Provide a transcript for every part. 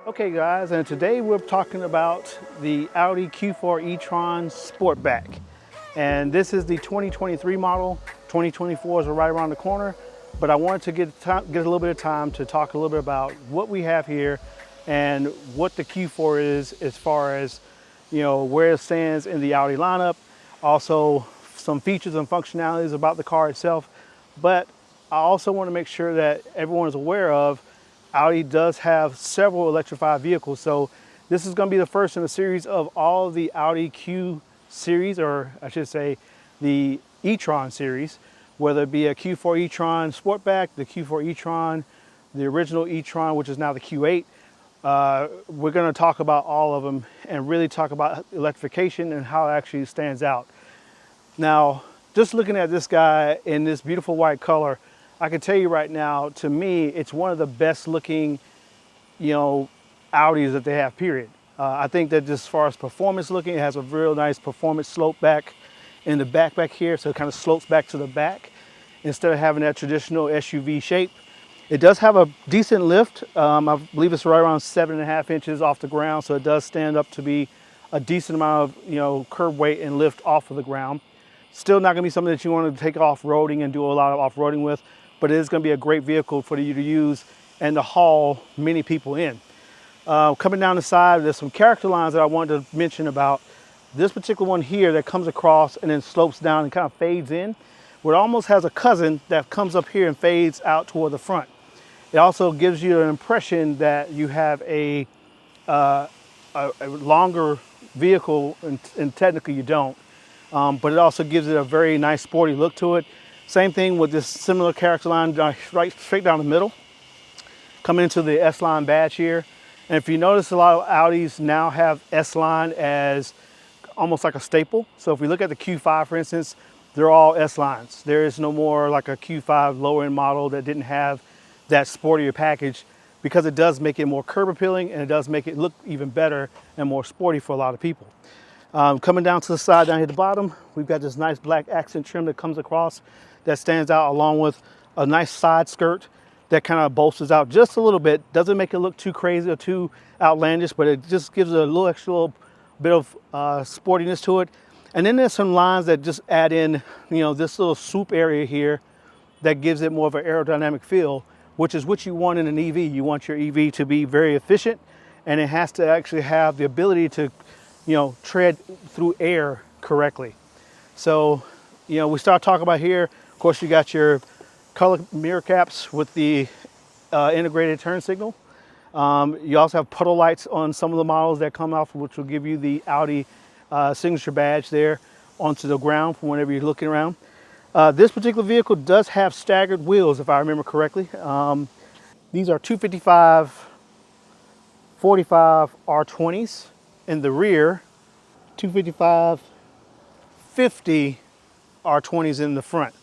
Okay guys, and today we're talking about the Audi Q4 E-Tron Sportback. And this is the 2023 model. 2024 is right around the corner, but I wanted to get a little bit of time to talk a little bit about what we have here and what the Q4 is as far as, where it stands in the Audi lineup. Also some features and functionalities about the car itself. But I also want to make sure that everyone is aware of Audi does have several electrified vehicles. So this is going to be the first in a series of all of the Audi Q series, or I should say the E-Tron series, whether it be a Q4 E-Tron Sportback, the Q4 E-Tron, the original E-Tron, which is now the Q8. We're going to talk about all of them and really talk about electrification and how it actually stands out. Now, just looking at this guy in this beautiful white color, I can tell you right now, to me, it's one of the best looking, Audis that they have, period. I think that just as far as performance looking, it has a real nice performance slope back in the back here. So it kind of slopes back to the back instead of having that traditional SUV shape. It does have a decent lift. I believe it's right around 7.5 inches off the ground. So it does stand up to be a decent amount of, curb weight and lift off of the ground. Still not gonna be something that you want to take off-roading and do a lot of off-roading with, but it is going to be a great vehicle for you to use and to haul many people in. Coming down the side, there's some character lines that I wanted to mention about this particular one here that comes across and then slopes down and kind of fades in, where it almost has a cousin that comes up here and fades out toward the front. It also gives you an impression that you have a longer vehicle, and technically you don't, but it also gives it a very nice sporty look to it. Same thing with this similar character line right straight down the middle, coming into the S-Line badge here. And if you notice, a lot of Audis now have S-Line as almost like a staple. So if we look at the Q5, for instance, they're all S-Lines. There is no more like a Q5 lower end model that didn't have that sportier package, because it does make it more curb appealing and it does make it look even better and more sporty for a lot of people. Coming down to the side down here at the bottom, we've got this nice black accent trim that comes across that stands out, along with a nice side skirt that kind of bolsters out just a little bit. Doesn't make it look too crazy or too outlandish, but it just gives it a little extra bit of sportiness to it. And then there's some lines that just add in, this little swoop area here that gives it more of an aerodynamic feel, which is what you want in an EV. You want your EV to be very efficient, and it has to actually have the ability to, tread through air correctly. So, we start talking about here. Of course, you got your color mirror caps with the integrated turn signal. You also have puddle lights on some of the models that come off, which will give you the Audi signature badge there onto the ground from whenever you're looking around. This particular vehicle does have staggered wheels, if I remember correctly. These are 255 45 R20s in the rear, 255 50 R20s in the front.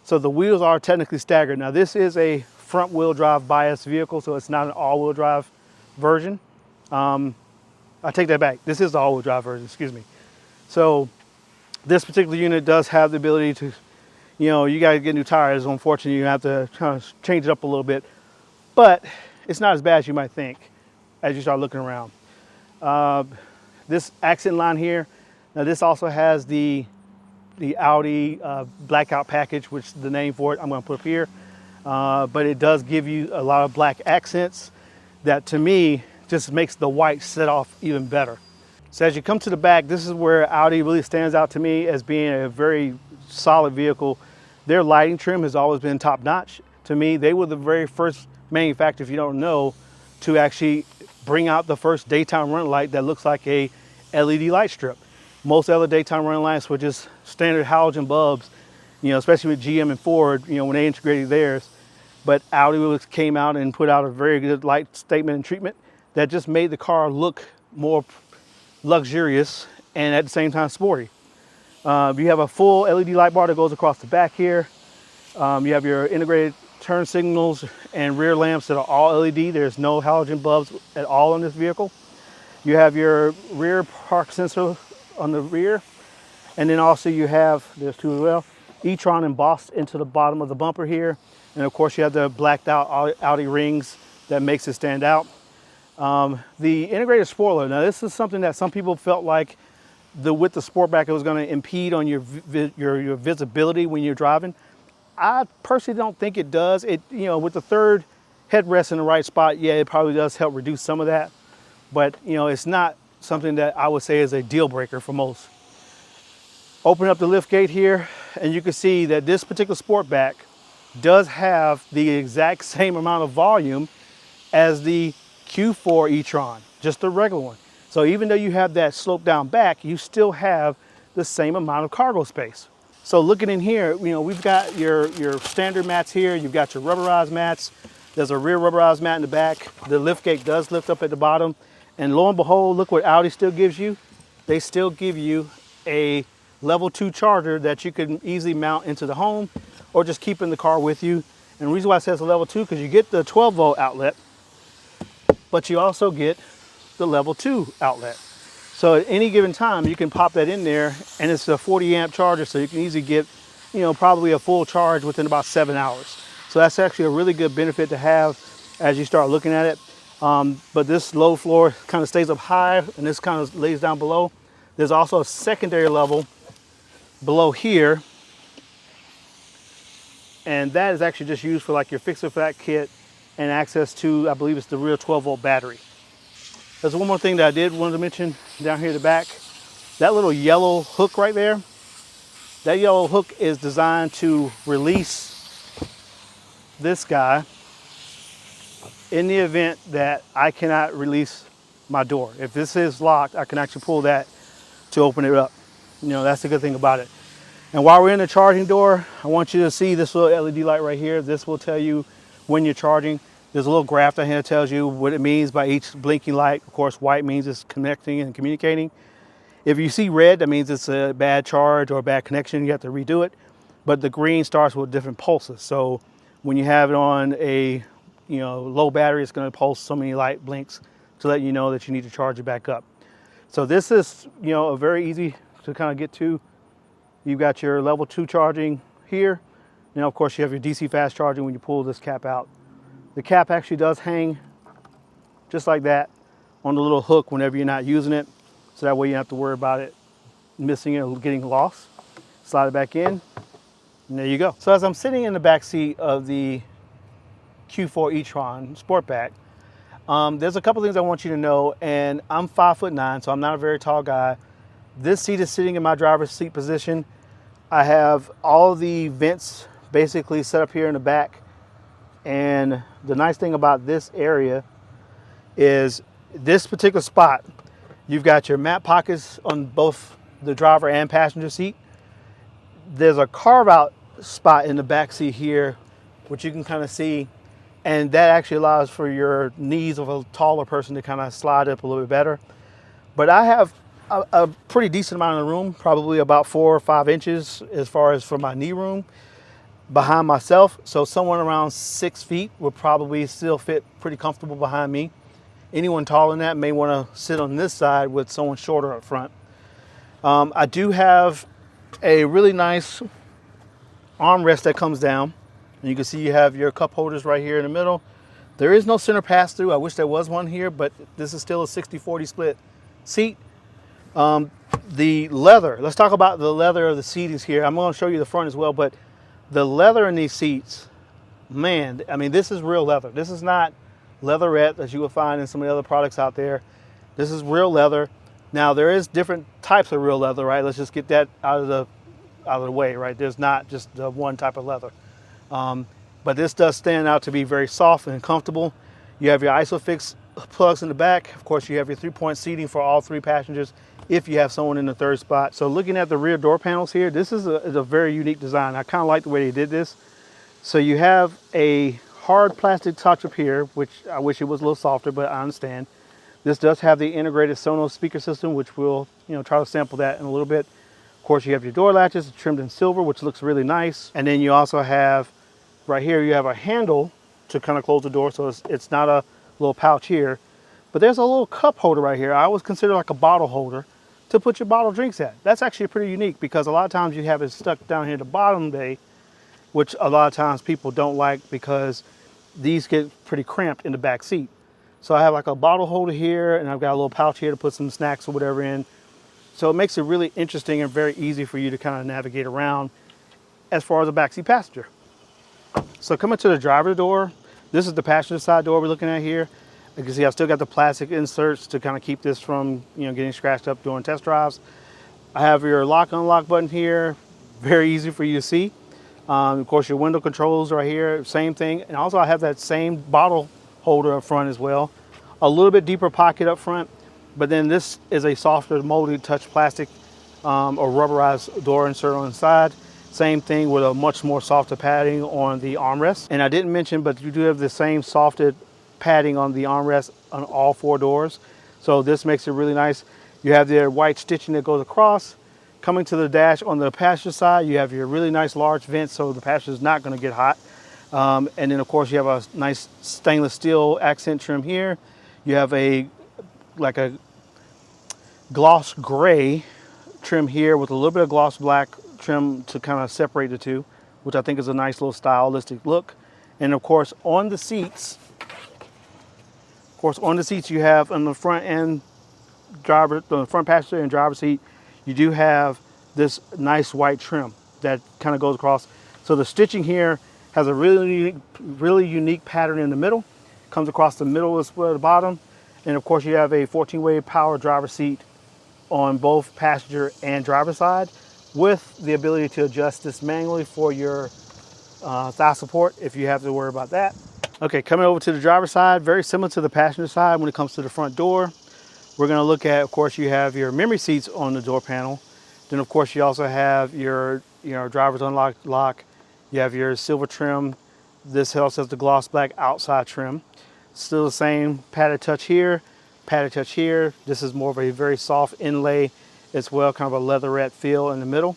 So the wheels are technically staggered. Now this is a front wheel drive bias vehicle, so it's not an all-wheel drive version. I take that back. This is the all-wheel drive version, excuse me. So this particular unit does have the ability to, you guys get new tires. Unfortunately, you have to kind of change it up a little bit, but it's not as bad as you might think as you start looking around. This accent line here, now this also has the Audi blackout package, which is the name for it I'm going to put up here. But it does give you a lot of black accents that, to me, just makes the white set off even better. So as you come to the back, this is where Audi really stands out to me as being a very solid vehicle. Their lighting trim has always been top notch. To me, they were the very first manufacturer, if you don't know, to actually bring out the first daytime running light that looks like a LED light strip. Most other daytime running lights were just standard halogen bulbs, especially with GM and Ford, when they integrated theirs. But Audi came out and put out a very good light statement and treatment that just made the car look more luxurious and at the same time sporty. You have a full LED light bar that goes across the back here. You have your integrated turn signals and rear lamps that are all LED. There's no halogen bulbs at all on this vehicle. You have your rear park sensor on the rear, and then also you have, there's two as well, E-Tron embossed into the bottom of the bumper here, and of course you have the blacked out Audi rings that makes it stand out. The integrated spoiler. Now this is something that some people felt like with the Sportback it was going to impede on your visibility when you're driving. I personally don't think it does. It, you know, with the third headrest in the right spot, yeah, it probably does help reduce some of that. But you know, it's not something that I would say is a deal breaker for most. Open up the lift gate here, and you can see that this particular Sportback does have the exact same amount of volume as the Q4 E-Tron, just the regular one. So even though you have that slope down back, you still have the same amount of cargo space. So looking in here, you know, we've got your standard mats here, you've got your rubberized mats, there's a rear rubberized mat in the back, the lift gate does lift up at the bottom, and lo and behold, look what Audi still gives you. They still give you a level 2 charger that you can easily mount into the home or just keep in the car with you. And the reason why it says a level 2, because you get the 12 volt outlet, but you also get the level 2 outlet. So at any given time, you can pop that in there, and it's a 40 amp charger, so you can easily get, you know, probably a full charge within about 7 hours. So that's actually a really good benefit to have as you start looking at it. But this low floor kind of stays up high, and this kind of lays down below. There's also a secondary level below here, and that is actually just used for like your fixer flat kit and access to, I believe it's the real 12 volt battery. There's one more thing that I did want to mention down here at the back. That little yellow hook right there, that yellow hook is designed to release this guy in the event that I cannot release my door. If this is locked, I can actually pull that to open it up. You know, that's the good thing about it. And while we're in the charging door, I want you to see this little LED light right here. This will tell you when you're charging. There's a little graph down here that tells you what it means by each blinking light. Of course, white means it's connecting and communicating. If you see red, that means it's a bad charge or a bad connection. You have to redo it. But the green starts with different pulses. So when you have it on a low battery, it's going to pulse so many light blinks to let you know that you need to charge it back up. So this is, a very easy to kind of get to. You've got your level 2 charging here. Now, of course, you have your DC fast charging when you pull this cap out. The cap actually does hang just like that on the little hook whenever you're not using it. So that way you don't have to worry about it missing it or getting lost. Slide it back in, and there you go. So as I'm sitting in the back seat of the Q4 E-Tron Sportback, there's a couple things I want you to know, and I'm 5'9", so I'm not a very tall guy. This seat is sitting in my driver's seat position. I have all the vents basically set up here in the back. And the nice thing about this area is this particular spot, you've got your mat pockets on both the driver and passenger seat. There's a carve out spot in the back seat here, which you can kind of see. And that actually allows for your knees of a taller person to kind of slide up a little bit better. But I have a pretty decent amount of room, probably about 4 or 5 inches as far as for my knee room behind myself. So someone around 6 feet would probably still fit pretty comfortable behind me. Anyone taller than that may want to sit on this side with someone shorter up front. I do have a really nice armrest that comes down. And you can see you have your cup holders right here in the middle. There is no center pass through. I wish there was one here, but this is still a 60-40 split seat. The leather, let's talk about the leather of the seatings here. I'm going to show you the front as well, but the leather in these seats, man, I mean, this is real leather. This is not leatherette that you will find in some of the other products out there. This is real leather. Now, there is different types of real leather, right? Let's just get that out of the way, right? There's not just the one type of leather. But this does stand out to be very soft and comfortable. You have your ISOFIX plugs in the back. Of course, you have your 3-point seating for all 3 passengers if you have someone in the third spot. So looking at the rear door panels here, this is a very unique design. I kind of like the way they did this. So you have a hard plastic touch up here, which I wish it was a little softer, but I understand. This does have the integrated Sonos speaker system, which we'll try to sample that in a little bit. Of course, you have your door latches trimmed in silver, which looks really nice. And then you also have, right here, you have a handle to kind of close the door, so it's not a little pouch here. But there's a little cup holder right here. I always consider like a bottle holder to put your bottle drinks at. That's actually pretty unique because a lot of times you have it stuck down here at the bottom bay, which a lot of times people don't like because these get pretty cramped in the back seat. So I have like a bottle holder here, and I've got a little pouch here to put some snacks or whatever in. So it makes it really interesting and very easy for you to kind of navigate around as far as a backseat passenger. So coming to the driver's door, this is the passenger side door we're looking at here. You can see I still got the plastic inserts to kind of keep this from, getting scratched up during test drives. I have your lock unlock button here, very easy for you to see. Of course, your window controls right here, same thing. And also I have that same bottle holder up front as well. A little bit deeper pocket up front, but then this is a softer molded touch plastic or rubberized door insert on the side. Same thing with a much more softer padding on the armrest. And I didn't mention, but you do have the same softed padding on the armrest on all 4 doors. So this makes it really nice. You have the white stitching that goes across. Coming to the dash on the passenger side, you have your really nice large vents, so the passenger is not going to get hot. And then of course you have a nice stainless steel accent trim here. You have like a gloss gray trim here with a little bit of gloss black trim to kind of separate the two, which I think is a nice little stylistic look. And of course on the seats, you have on the front and the front passenger and driver seat, you do have this nice white trim that kind of goes across. So the stitching here has a really unique pattern in the middle, comes across the middle as well as the bottom. And of course you have a 14-way power driver seat on both passenger and driver side, with the ability to adjust this manually for your thigh support if you have to worry about that. Okay, coming over to the driver's side, very similar to the passenger side when it comes to the front door. We're going to look at, of course, you have your memory seats on the door panel. Then, of course, you also have your driver's unlock lock. You have your silver trim. This also has the gloss black outside trim. Still the same padded touch here, padded touch here. This is more of a very soft inlay as well, kind of a leatherette feel in the middle.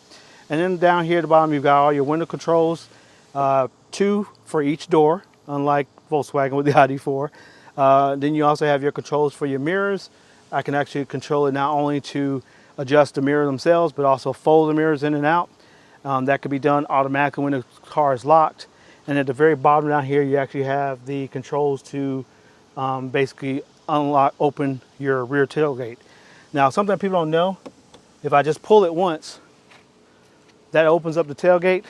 And then down here at the bottom, you've got all your window controls, 2 for each door, unlike Volkswagen with the Audi Q4. Then you also have your controls for your mirrors. I can actually control it not only to adjust the mirror themselves, but also fold the mirrors in and out. That could be done automatically when the car is locked. And at the very bottom down here, you actually have the controls to basically open your rear tailgate. Now, something people don't know, if I just pull it once, that opens up the tailgate.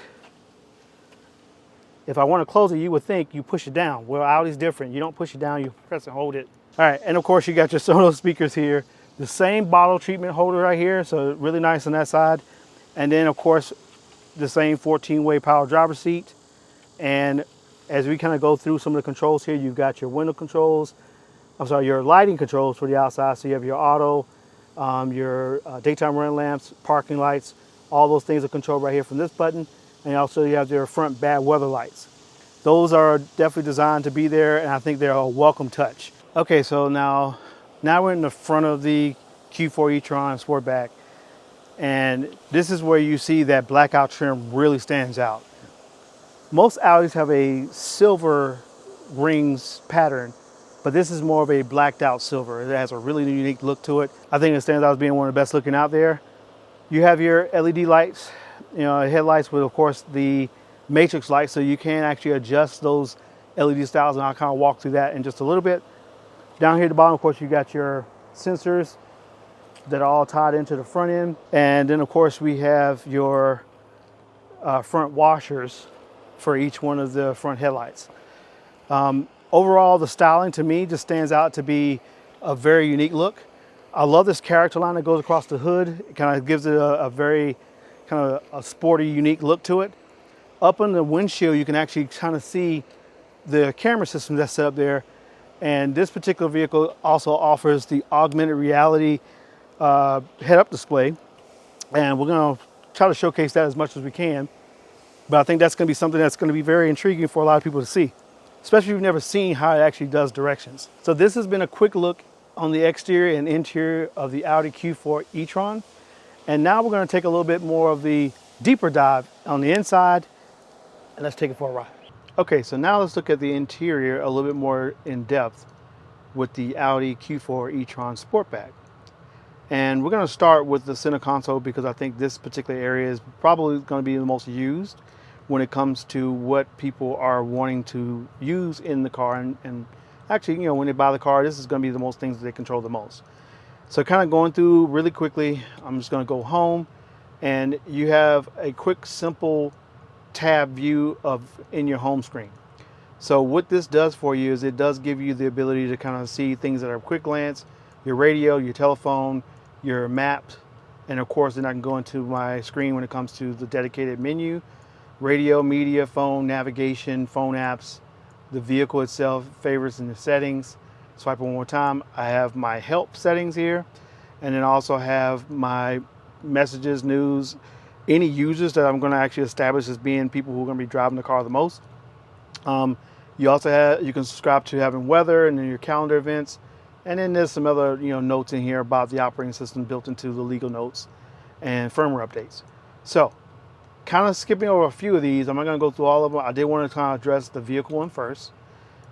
If I want to close it, you would think you push it down. Well, Audi's different. You don't push it down, you press and hold it. All right, and of course you got your Sonos speakers here. The same bottle treatment holder right here, so really nice on that side. And then of course, the same 14-way power driver seat. And as we kind of go through some of the controls here, you've got your window controls, your lighting controls for the outside. So you have your auto, your daytime running lamps, parking lights, all those things are controlled right here from this button. And also you have your front bad weather lights. Those are definitely designed to be there, and I think they're a welcome touch. Okay, so now we're in the front of the Q4 E-Tron Sportback, and this is where you see that blackout trim really stands out. Most Audis have a silver rings pattern, but this is more of a blacked out silver. It has a really unique look to it. I think it stands out as being one of the best looking out there. You have your LED lights, headlights with, of course, the matrix lights, so you can actually adjust those LED styles, and I'll kind of walk through that in just a little bit. Down here at the bottom, of course, you got your sensors that are all tied into the front end. And then, of course, we have your front washers for each one of the front headlights. Overall, the styling to me just stands out to be a very unique look. I love this character line that goes across the hood. It kind of gives it a very kind of a sporty, unique look to it. Up on the windshield, you can actually kind of see the camera system that's set up there. And this particular vehicle also offers the augmented reality head-up display. And we're going to try to showcase that as much as we can. But I think that's going to be something that's going to be very intriguing for a lot of people to see, especially if you've never seen how it actually does directions. So this has been a quick look on the exterior and interior of the Audi Q4 e-tron. And now we're going to take a little bit more of the deeper dive on the inside, and let's take it for a ride. Okay, so now let's look at the interior a little bit more in depth with the Audi Q4 e-tron Sportback. And we're going to start with the center console because I think this particular area is probably going to be the most used when it comes to what people are wanting to use in the car and Actually, you know, when they buy the car, this is going to be the most things that they control the most. So kind of going through really quickly, I'm just going to go home, and you have a quick, simple tab view of in your home screen. So what this does for you is it does give you the ability to kind of see things that are quick glance, your radio, your telephone, your maps, and of course then I can go into my screen when it comes to the dedicated menu, radio, media, phone, navigation, phone apps, the vehicle itself, favorites and the settings. Swipe one more time. I have my help settings here, and then also have my messages, news, any users that I'm going to actually establish as being people who are going to be driving the car the most. You also you can subscribe to having weather and then your calendar events, and then there's some other notes in here about the operating system built into the legal notes and firmware updates. So kind of skipping over a few of these, I'm not going to go through all of them. I did want to kind of address the vehicle one first,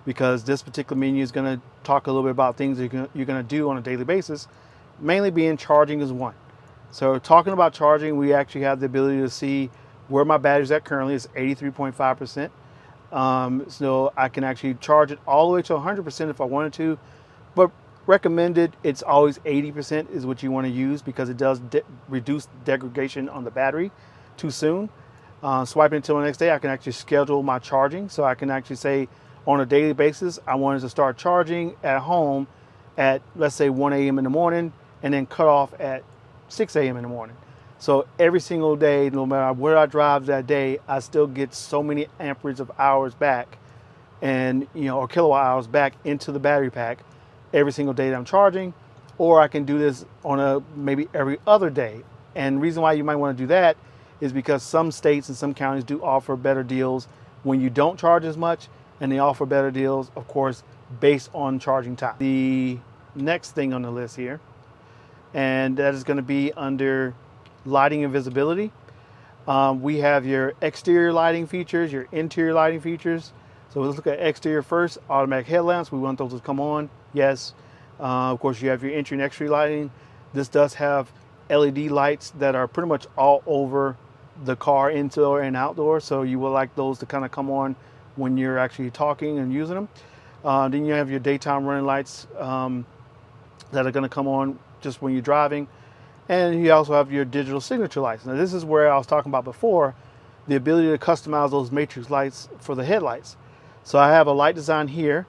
because this particular menu is going to talk a little bit about things that you're going to do on a daily basis, mainly being charging is one. So talking about charging, we actually have the ability to see where my battery's at currently. It's 83.5%. So I can actually charge it all the way to 100% if I wanted to, but recommended it's always 80% is what you want to use, because it does reduce degradation on the battery too soon. Swiping until the next day, I can actually schedule my charging. So I can actually say on a daily basis, I wanted to start charging at home at, let's say, 1 a.m. in the morning, and then cut off at 6 a.m. in the morning. So every single day, no matter where I drive that day, I still get so many amperage of hours back, and or kilowatt hours back into the battery pack every single day that I'm charging. Or I can do this on maybe every other day. And the reason why you might want to do that is because some states and some counties do offer better deals when you don't charge as much, and they offer better deals, of course, based on charging time. The next thing on the list here, and that is going to be under lighting and visibility. We have your exterior lighting features, your interior lighting features. So let's look at exterior first. Automatic headlamps, we want those to come on. Yes. Of course, you have your entry and exterior lighting. This does have LED lights that are pretty much all over the car, indoor and outdoor. So you will like those to kind of come on when you're actually talking and using them. Then you have your daytime running lights that are going to come on just when you're driving. And you also have your digital signature lights. Now this is where I was talking about before, the ability to customize those matrix lights for the headlights. So I have a light design here,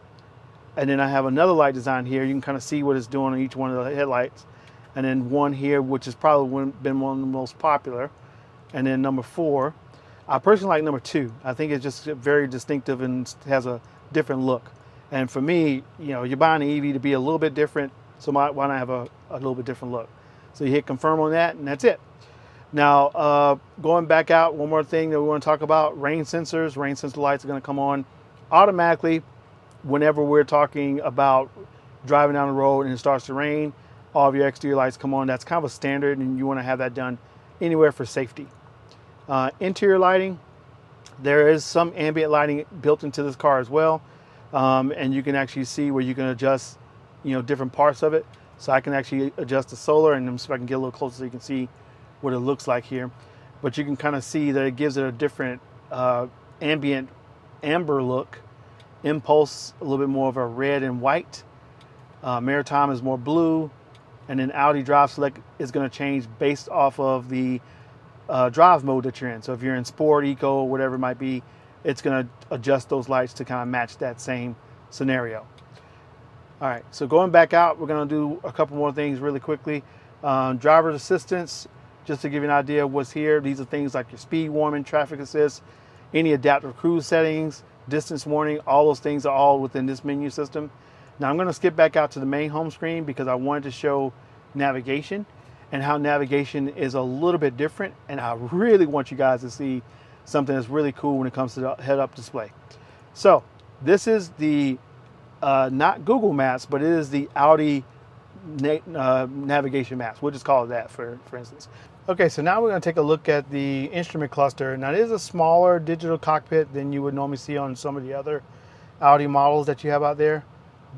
and then I have another light design here. You can kind of see what it's doing on each one of the headlights. And then one here, which has probably been one of the most popular. And then number 4. I personally like number 2. I think it's just very distinctive and has a different look. And for me, you're buying an EV to be a little bit different, so why not have a little bit different look? So you hit confirm on that, and that's it. Now, going back out, one more thing that we want to talk about, rain sensors. Rain sensor lights are going to come on automatically whenever we're talking about driving down the road and it starts to rain. All of your exterior lights come on. That's kind of a standard, and you want to have that done anywhere for safety. Interior lighting, there is some ambient lighting built into this car as well, and you can actually see where you can adjust different parts of it. So I can actually adjust the solar, and see if I can get a little closer so you can see what it looks like here. But you can kind of see that it gives it a different ambient amber look. Impulse, a little bit more of a red and white. Maritime is more blue. And then Audi Drive Select is going to change based off of the drive mode that you're in. So if you're in Sport, Eco, whatever it might be, it's going to adjust those lights to kind of match that same scenario. All right, so going back out, we're going to do a couple more things really quickly. Driver's assistance, just to give you an idea of what's here. These are things like your speed warning, traffic assist, any adaptive cruise settings, distance warning. All those things are all within this menu system. Now I'm going to skip back out to the main home screen because I wanted to show navigation and how navigation is a little bit different. And I really want you guys to see something that's really cool when it comes to the head-up display. So this is the not Google Maps, but it is the Audi navigation maps. We'll just call it that for instance. Okay, so now we're going to take a look at the instrument cluster. Now it is a smaller digital cockpit than you would normally see on some of the other Audi models that you have out there.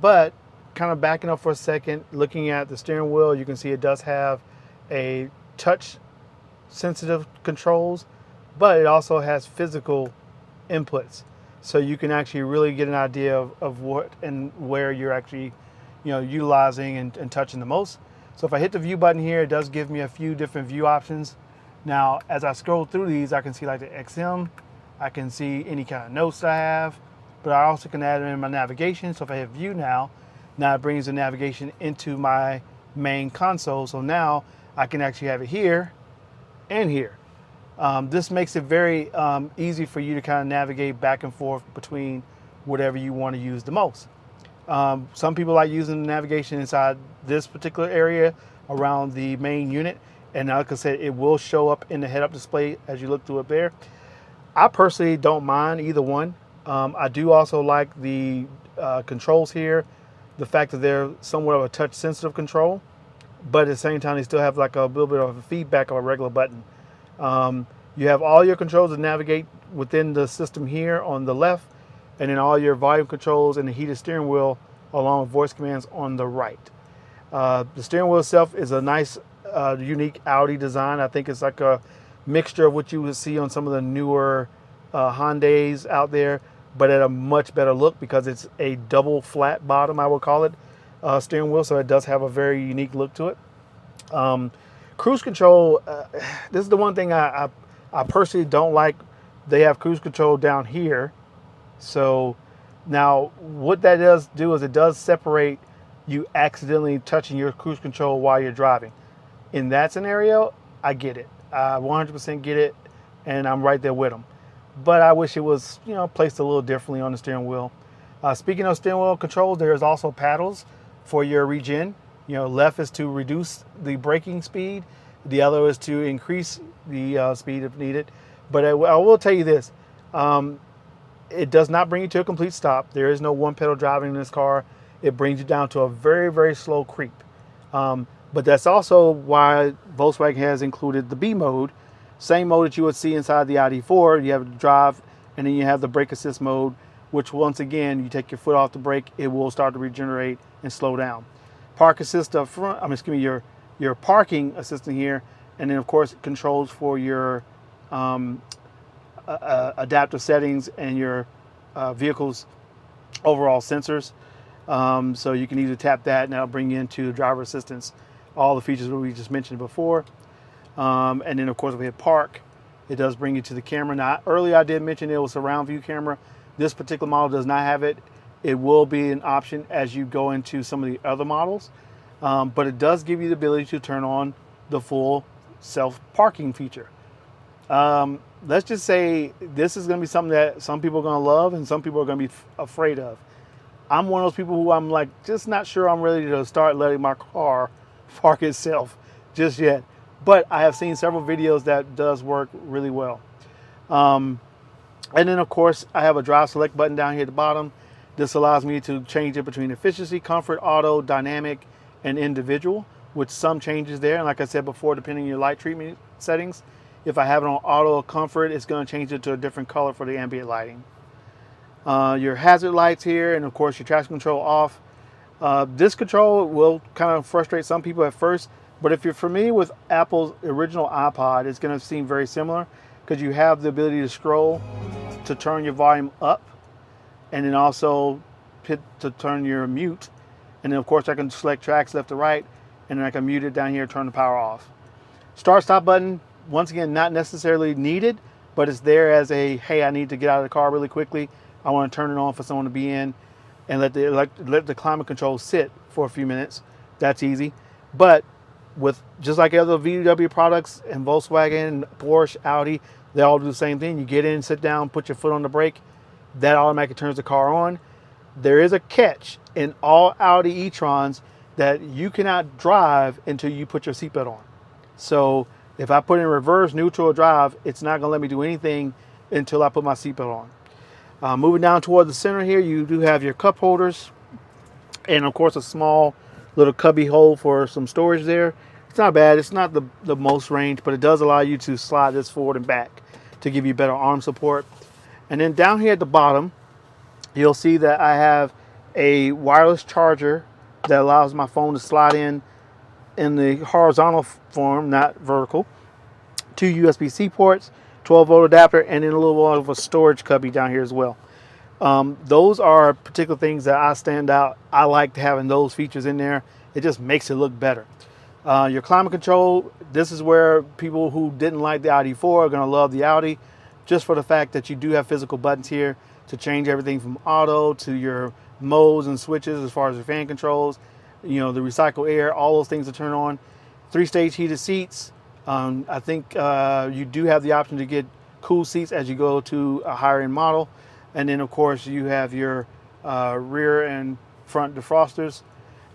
But kind of backing up for a second, looking at the steering wheel, you can see it does have a touch sensitive controls, but it also has physical inputs. so you can actually really get an idea of what and where you're actually, utilizing and touching the most. So if I hit the view button here, it does give me a few different view options. Now, as I scroll through these, I can see like the XM, I can see any kind of notes that I have, but I also can add them in my navigation. So if I hit view now it brings the navigation into my main console. So now I can actually have it here and here. This makes it very easy for you to kind of navigate back and forth between whatever you want to use the most. Some people like using the navigation inside this particular area around the main unit. And like I said, it will show up in the head-up display as you look through it there. I personally don't mind either one. I do also like the controls here. The fact that they're somewhat of a touch-sensitive control, but at the same time, they still have like a little bit of a feedback of a regular button. You have all your controls to navigate within the system here on the left, and then all your volume controls and the heated steering wheel along with voice commands on the right. The steering wheel itself is a nice, unique Audi design. I think it's like a mixture of what you would see on some of the newer Hyundais out there, but at a much better look because it's a double flat bottom, I would call it, steering wheel. So it does have a very unique look to it. Cruise control, this is the one thing I personally don't like. They have cruise control down here. So now what that does do is it does separate you accidentally touching your cruise control while you're driving. In that scenario, I get it. I 100% get it, and I'm right there with them. But I wish it was, placed a little differently on the steering wheel. Speaking of steering wheel controls, there's also paddles for your regen. Left is to reduce the braking speed. The other is to increase the speed if needed. But I will tell you this. It does not bring you to a complete stop. There is no one pedal driving in this car. It brings you down to a very, very slow creep. But that's also why Volkswagen has included the B mode. Same mode that you would see inside the Audi Q4. You have the drive, and then you have the brake assist mode, which once again, you take your foot off the brake, it will start to regenerate and slow down. Park assist up front, your parking assistant here, and then of course it controls for your adaptive settings and your vehicle's overall sensors. So you can either tap that and that'll bring you into driver assistance, all the features that we just mentioned before. And then of course if we hit park, it does bring you to the camera. Now earlier I did mention it was surround view camera. This particular model does not have it. It will be an option as you go into some of the other models. But it does give you the ability to turn on the full self parking feature. Let's just say this is going to be something that some people are going to love and some people are going to be afraid of. I'm one of those people who I'm like just not sure I'm ready to start letting my car park itself just yet. But I have seen several videos that does work really well. And then of course I have a drive select button down here at the bottom. This allows me to change it between efficiency, comfort, auto, dynamic, and individual, with some changes there. And like I said before, depending on your light treatment settings, if I have it on auto or comfort, it's going to change it to a different color for the ambient lighting. Your hazard lights here, and of course your traction control off. This control will kind of frustrate some people at first, but if you're familiar with Apple's original iPod, it's going to seem very similar because you have the ability to scroll to turn your volume up, and then also hit to turn your mute. And then of course I can select tracks left to right, and then I can mute it down here, turn the power off. Start stop button, once again, not necessarily needed, but it's there as a, hey, I need to get out of the car really quickly. I want to turn it on for someone to be in, and let the climate control sit for a few minutes. That's easy. But with just like other VW products and Volkswagen, Porsche, Audi, they all do the same thing. You get in, sit down, put your foot on the brake. That automatically turns the car on. There is a catch in all Audi E-Trons that you cannot drive until you put your seatbelt on. So if I put in reverse, neutral, or drive, it's not going to let me do anything until I put my seatbelt on. Moving down toward the center here, you do have your cup holders, and of course a small little cubby hole for some storage there. It's not bad. It's not the most range, but it does allow you to slide this forward and back to give you better arm support. And then down here at the bottom, you'll see that I have a wireless charger that allows my phone to slide in the horizontal form, not vertical. 2 USB-C ports, 12-volt adapter, and then a little bit of a storage cubby down here as well. Those are particular things that I stand out. I like having those features in there. It just makes it look better. Your climate control, this is where people who didn't like the Audi 4 are going to love the Audi, just for the fact that you do have physical buttons here to change everything from auto to your modes and switches as far as your fan controls, you know, the recycle air, all those things to turn on. 3-stage heated seats. I think you do have the option to get cool seats as you go to a higher end model. And then of course you have your rear and front defrosters,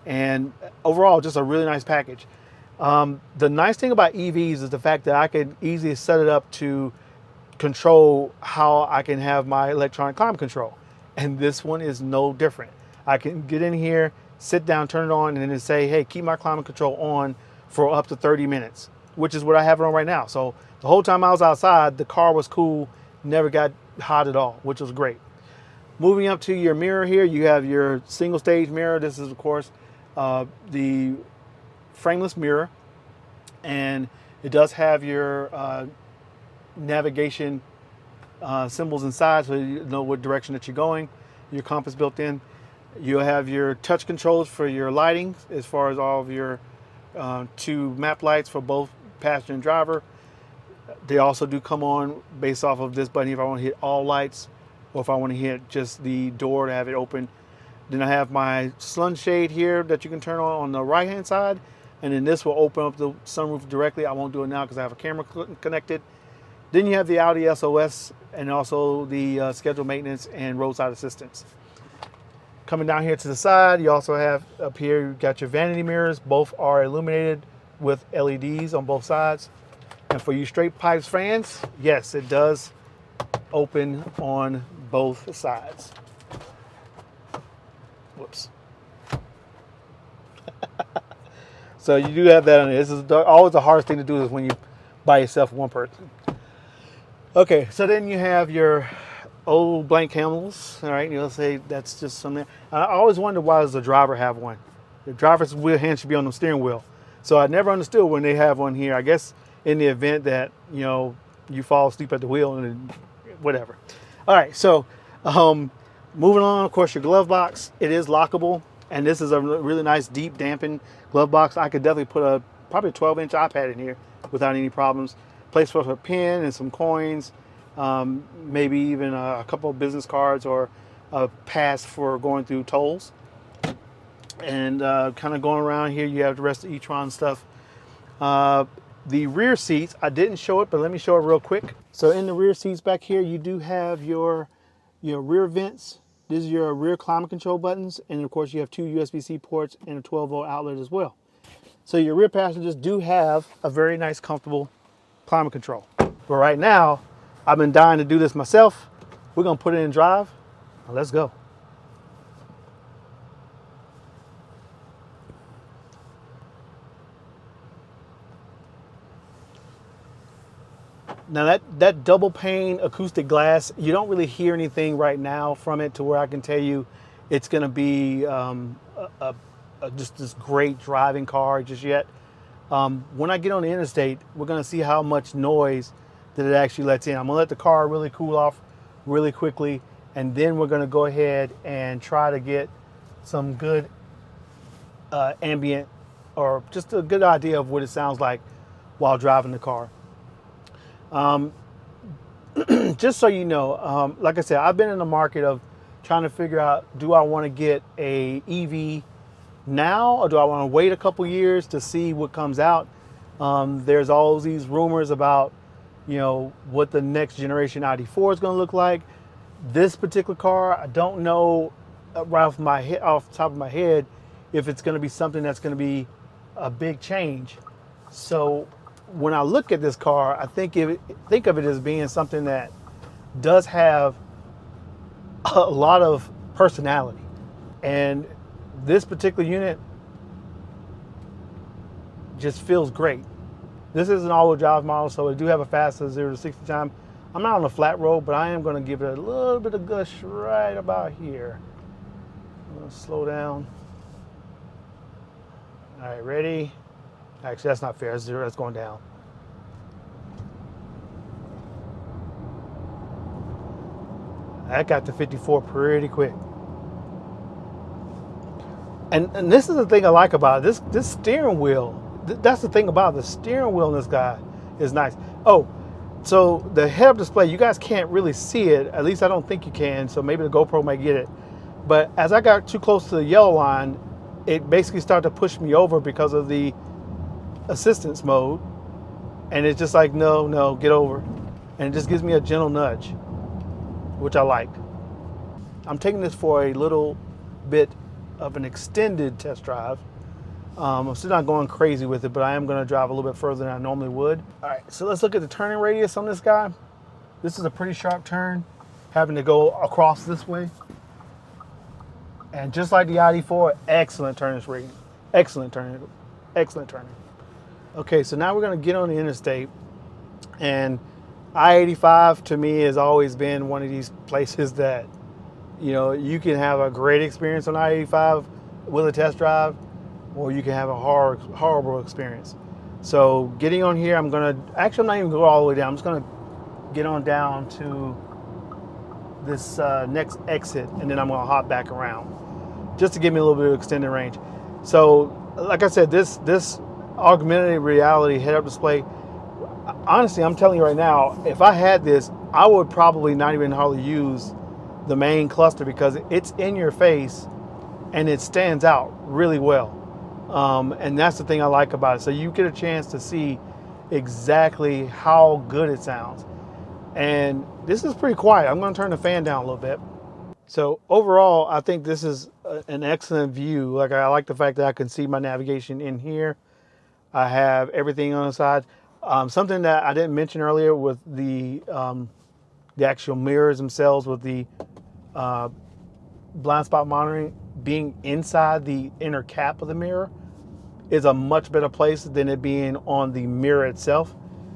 and overall just a really nice package. The nice thing about EVs is the fact that I can easily set it up to control how I can have my electronic climate control. And this one is no different. I can get in here, sit down, turn it on, and then say, hey, keep my climate control on for up to 30 minutes, which is what I have it on right now. So the whole time I was outside, the car was cool, never got hot at all, which was great. Moving up to your mirror here, you have your single stage mirror. This is, of course, the frameless mirror, and it does have your navigation symbols inside, so you know what direction that you're going. Your compass built in. You'll have your touch controls for your lighting, as far as all of your 2 map lights for both passenger and driver. They also do come on based off of this button if I want to hit all lights, or if I want to hit just the door to have it open. Then I have my sunshade here that you can turn on the right hand side, and then this will open up the sunroof directly. I won't do it now because I have a camera connected. Then you have the Audi SOS and also the scheduled maintenance and roadside assistance. Coming down here to the side, you also have up here, you've got your vanity mirrors. Both are illuminated with LEDs on both sides. And for you straight pipes fans, yes, it does open on both sides. Whoops. So you do have that on there. This is always the hardest thing to do is when you by yourself, one person. Okay, so then you have your old blank canvas. All right, you'll say that's just something. I always wonder, why does the driver have one? The driver's wheel hand should be on the steering wheel. So I never understood when they have one here. I guess in the event that, you know, you fall asleep at the wheel and whatever. All right, so moving on, of course, your glove box. It is lockable, and this is a really nice deep dampened glove box. I could definitely put probably a 12-inch iPad in here without any problems. Place for a pen and some coins, maybe even a couple of business cards or a pass for going through tolls. And kind of going around here, you have the rest of the E-Tron stuff. The rear seats, I didn't show it, but let me show it real quick. So in the rear seats back here, you do have your rear vents. These are your rear climate control buttons. And of course, you have 2 USB-C ports and a 12-volt outlet as well. So your rear passengers do have a very nice, comfortable climate control. But right now, I've been dying to do this myself. We're gonna put it in drive. Now let's go. Now that double pane acoustic glass, you don't really hear anything right now from it to where I can tell you it's gonna be just this great driving car just yet. When I get on the interstate, we're gonna see how much noise that it actually lets in. I'm gonna let the car really cool off really quickly, and then we're gonna go ahead and try to get some good ambient, or just a good idea of what it sounds like while driving the car. Just so you know, like I said, I've been in the market of trying to figure out, do I want to get a EV now, or do I want to wait a couple years to see what comes out? There's all these rumors about, you know, what the next generation Audi 4 is going to look like. This particular car, I don't know right off the top of my head if it's going to be something that's going to be a big change. So when I look at this car, I think of it as being something that does have a lot of personality. And this particular unit just feels great. This is an all-wheel drive model, so it do have a fast 0 to 60 time. I'm not on a flat road, but I am going to give it a little bit of gush right about here. I'm going to slow down. All right, ready? Actually, that's not fair. That's 0. That's going down. I got to 54 pretty quick. And this is the thing I like about it. This steering wheel. That's the thing about it. The steering wheel in this guy is nice. Oh, so the head-up display, you guys can't really see it. At least I don't think you can. So maybe the GoPro might get it. But as I got too close to the yellow line, it basically started to push me over because of the assistance mode. And it's just like, no, get over. And it just gives me a gentle nudge, which I like. I'm taking this for a little bit of an extended test drive. I'm still not going crazy with it, but I am going to drive a little bit further than I normally would. All right, so let's look at the turning radius on this guy. This is a pretty sharp turn, having to go across this way. And just like the Audi 4, excellent turning rating. Excellent turning. Okay, so now we're going to get on the interstate. And I-85 to me has always been one of these places that, you know, you can have a great experience on I-85 with a test drive, or you can have a horrible experience. So getting on here, I'm not even going to go all the way down. I'm just going to get on down to this next exit, and then I'm going to hop back around just to give me a little bit of extended range. So like I said, this augmented reality head-up display, honestly, I'm telling you right now, if I had this, I would probably not even hardly use the main cluster because it's in your face and it stands out really well. And that's the thing I like about it. So you get a chance to see exactly how good it sounds. And this is pretty quiet. I'm going to turn the fan down a little bit. So overall, I think this is an excellent view. Like, I like the fact that I can see my navigation in here. I have everything on the side. Something that I didn't mention earlier with the actual mirrors themselves, with the blind spot monitoring being inside the inner cap of the mirror, is a much better place than it being on the mirror itself,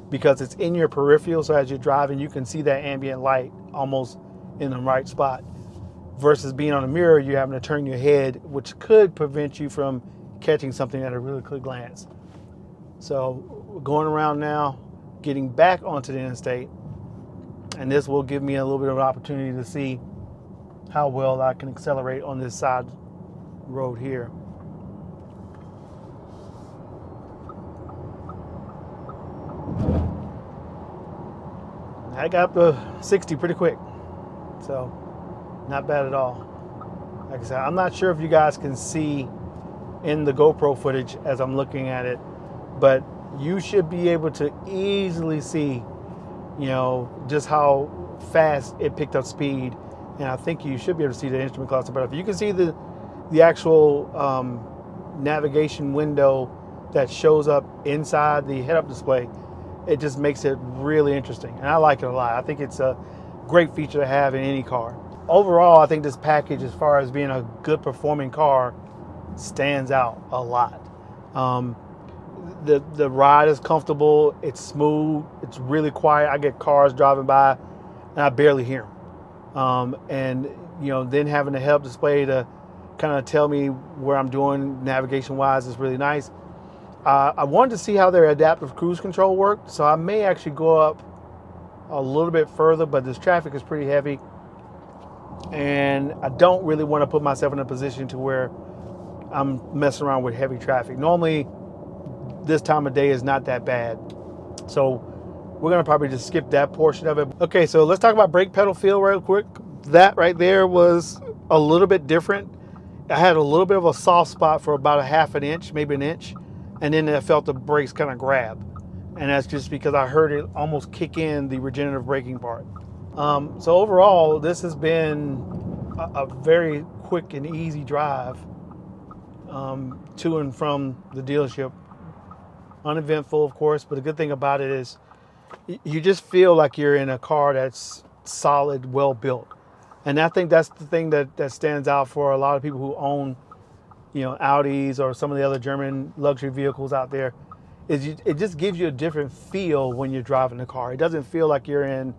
because it's in your peripheral. So as you're driving, you can see that ambient light almost in the right spot, versus being on a mirror, you're having to turn your head, which could prevent you from catching something at a really quick glance. So we're going around now, getting back onto the interstate, and this will give me a little bit of an opportunity to see how well I can accelerate on this side road here. I got up to 60 pretty quick, so not bad at all. Like I said, I'm not sure if you guys can see in the GoPro footage as I'm looking at it, but you should be able to easily see, you know, just how fast it picked up speed. And I think you should be able to see the instrument cluster. But if you can see the actual navigation window that shows up inside the head-up display, it just makes it really interesting. And I like it a lot. I think it's a great feature to have in any car. Overall, I think this package, as far as being a good performing car, stands out a lot. The ride is comfortable, it's smooth, it's really quiet. I get cars driving by and I barely hear them. And you know, then having the head-up display to kind of tell me where I'm doing navigation wise is really nice. I wanted to see how their adaptive cruise control worked, so I may actually go up a little bit further, but this traffic is pretty heavy and I don't really want to put myself in a position to where I'm messing around with heavy traffic. Normally this time of day is not that bad, so we're gonna probably just skip that portion of it. Okay, so let's talk about brake pedal feel real quick. That right there was a little bit different. I had a little bit of a soft spot for about a half an inch, maybe an inch, and then I felt the brakes kind of grab. And that's just because I heard it almost kick in the regenerative braking part. So overall, this has been a very quick and easy drive to and from the dealership. Uneventful, of course, but the good thing about it is you just feel like you're in a car that's solid, well built. And I think that's the thing that stands out for a lot of people who own, you know, Audis or some of the other German luxury vehicles out there, is it just gives you a different feel when you're driving the car. It doesn't feel like you're in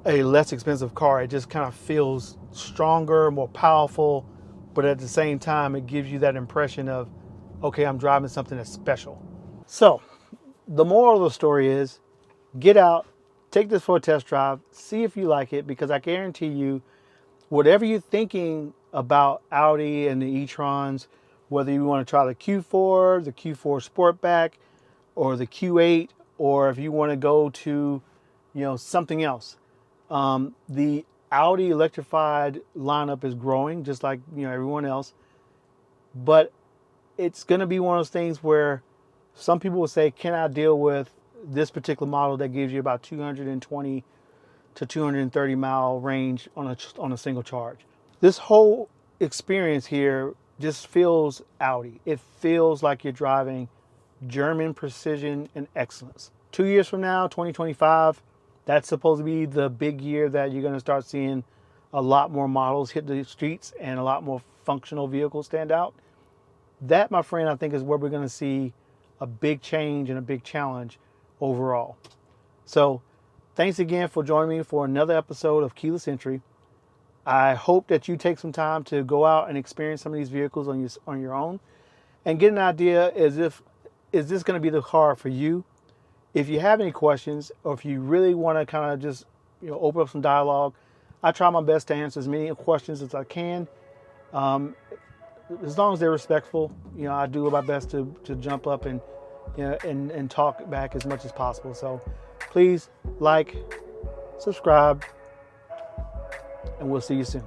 a less expensive car. It just kind of feels stronger, more powerful, but at the same time, it gives you that impression of, okay, I'm driving something that's special. So the moral of the story is, get out, take this for a test drive, see if you like it, because I guarantee you, whatever you're thinking about Audi and the e-trons, whether you want to try the Q4, the Q4 Sportback, or the Q8, or if you want to go to, something else. The Audi electrified lineup is growing, just like everyone else. But it's going to be one of those things where some people will say, "Can I deal with this particular model that gives you about 220 to 230 mile range on a single charge?" This whole experience here just feels Audi. It feels like you're driving German precision and excellence. 2 years from now, 2025, that's supposed to be the big year that you're going to start seeing a lot more models hit the streets and a lot more functional vehicles stand out. That, my friend, I think is where we're going to see a big change and a big challenge overall. So thanks again for joining me for another episode of Keyless Entry. I hope that you take some time to go out and experience some of these vehicles on your own and get an idea is this going to be the car for you? If you have any questions, or if you really want to kind of just open up some dialogue, I try my best to answer as many questions as I can. As long as they're respectful, I do my best to jump up and and talk back as much as possible. So please like, subscribe, and we'll see you soon.